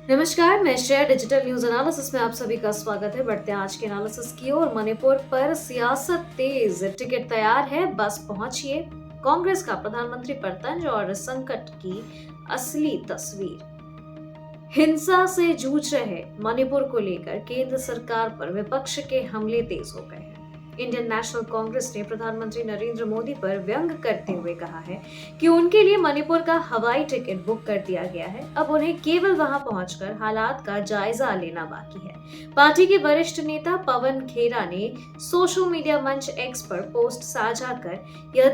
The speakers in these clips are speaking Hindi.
नमस्कार, मैं श्रेया डिजिटल न्यूज एनालिसिस में आप सभी का स्वागत है। बढ़ते हैं आज के एनालिसिस की ओर। मणिपुर पर सियासत तेज, टिकट तैयार है, बस पहुंचिए। कांग्रेस का प्रधानमंत्री पर तंज और संकट की असली तस्वीर। हिंसा से जूझ रहे मणिपुर को लेकर केंद्र सरकार पर विपक्ष के हमले तेज हो गए हैं। इंडियन नेशनल कांग्रेस ने प्रधानमंत्री नरेंद्र मोदी पर व्यंग करते हुए कहा है कि उनके लिए मणिपुर का हवाई टिकट बुक कर दिया गया है। अब उन्हें केवल वहां पहुंचकर हालात का जायजा लेना बाकी है। पार्टी के वरिष्ठ नेता पवन खेरा ने सोशल मीडिया मंच एक्स पर पोस्ट साझा कर यह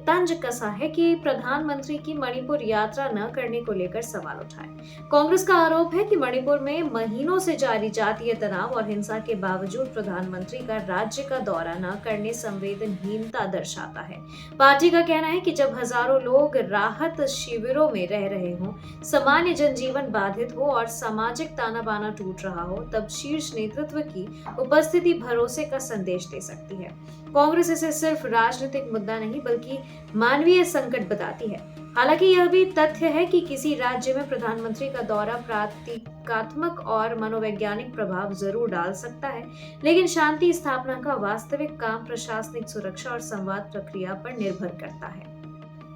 तंज कसा है कि प्रधानमंत्री की मणिपुर यात्रा न करने को लेकर सवाल उठाए। कांग्रेस का आरोप है कि मणिपुर में महीनों से जारी जातीय तनाव और हिंसा के बावजूद प्रधानमंत्री का राज्य का दौरा न करने संवेदनहीनता दर्शाता है। पार्टी का कहना है कि जब हजारों लोग राहत शिविरों में रह रहे हों, सामान्य जनजीवन बाधित हो और सामाजिक ताना बाना टूट रहा हो, तब शीर्ष नेतृत्व की उपस्थिति भरोसे का संदेश दे सकती है। कांग्रेस इसे सिर्फ राजनीतिक मुद्दा नहीं बल्कि मानवीय संकट बताती है। हालांकि यह भी तथ्य है कि किसी राज्य में प्रधानमंत्री का दौरा प्रतीकात्मक और मनोवैज्ञानिक प्रभाव जरूर डाल सकता है, लेकिन शांति स्थापना का वास्तविक काम प्रशासनिक सुरक्षा और संवाद प्रक्रिया पर निर्भर करता है।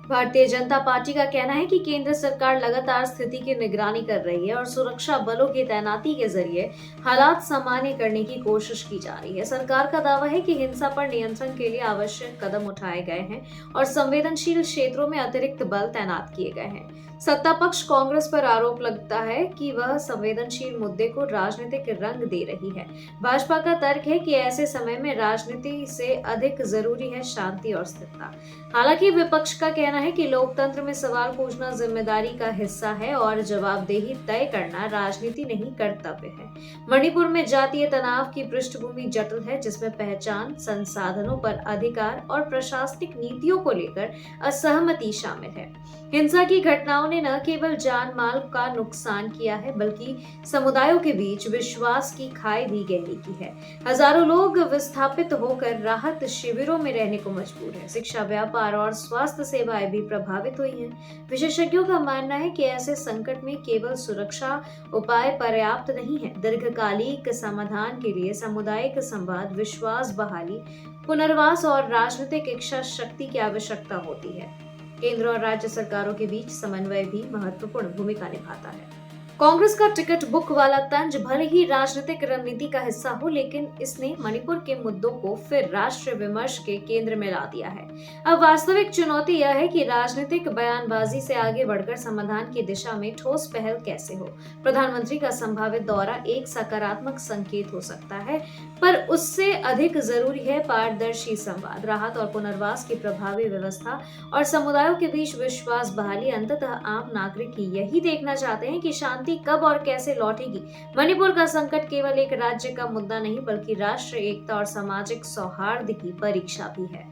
भारतीय जनता पार्टी का कहना है कि केंद्र सरकार लगातार स्थिति की निगरानी कर रही है और सुरक्षा बलों की तैनाती के जरिए हालात सामान्य करने की कोशिश की जा रही है। सरकार का दावा है कि हिंसा पर नियंत्रण के लिए आवश्यक कदम उठाए गए हैं और संवेदनशील क्षेत्रों में अतिरिक्त बल तैनात किए गए हैं। सत्ता पक्ष कांग्रेस पर आरोप लगता है कि वह संवेदनशील मुद्दे को राजनीतिक रंग दे रही है। भाजपा का तर्क है कि ऐसे समय में राजनीति से अधिक जरूरी है शांति और स्थिरता। हालांकि विपक्ष का कहना है कि लोकतंत्र में सवाल पूछना जिम्मेदारी का हिस्सा है और जवाबदेही तय करना राजनीति नहीं कर्तव्य है। मणिपुर में जातीय तनाव की पृष्ठभूमि जटिल है, जिसमें पहचान, संसाधनों पर अधिकार और प्रशासनिक नीतियों को लेकर असहमति शामिल है। हिंसा की घटनाओं ने न केवल जान माल का नुकसान किया है बल्कि समुदायों के बीच विश्वास की खाई भी गहरी की है। हजारों लोग विस्थापित होकर राहत शिविरों में रहने को मजबूर है। शिक्षा, व्यापार और स्वास्थ्य सेवाएं भी प्रभावित हुई हैं। विशेषज्ञों का मानना है कि ऐसे संकट में केवल सुरक्षा उपाय पर्याप्त नहीं है। दीर्घकालिक समाधान के लिए सामुदायिक संवाद, विश्वास बहाली, पुनर्वास और राजनीतिक इच्छा शक्ति की आवश्यकता होती है। केंद्र और राज्य सरकारों के बीच समन्वय भी महत्वपूर्ण भूमिका निभाता है। कांग्रेस का टिकट बुक वाला तंज भले ही राजनीतिक रणनीति का हिस्सा हो, लेकिन इसने मणिपुर के मुद्दों को फिर राष्ट्रीय विमर्श के केंद्र में ला दिया है। अब वास्तविक चुनौती यह है कि राजनीतिक बयानबाजी से आगे बढ़कर समाधान की दिशा में ठोस पहल कैसे हो। प्रधानमंत्री का संभावित दौरा एक सकारात्मक संकेत हो सकता है, पर उससे अधिक जरूरी है पारदर्शी संवाद, राहत और पुनर्वास की प्रभावी व्यवस्था और समुदायों के बीच विश्वास बहाली। अंततः आम नागरिक यही देखना चाहते हैं कि शांति कब और कैसे लौटेगी। मणिपुर का संकट केवल एक राज्य का मुद्दा नहीं बल्कि राष्ट्रीय एकता और सामाजिक सौहार्द की परीक्षा भी है।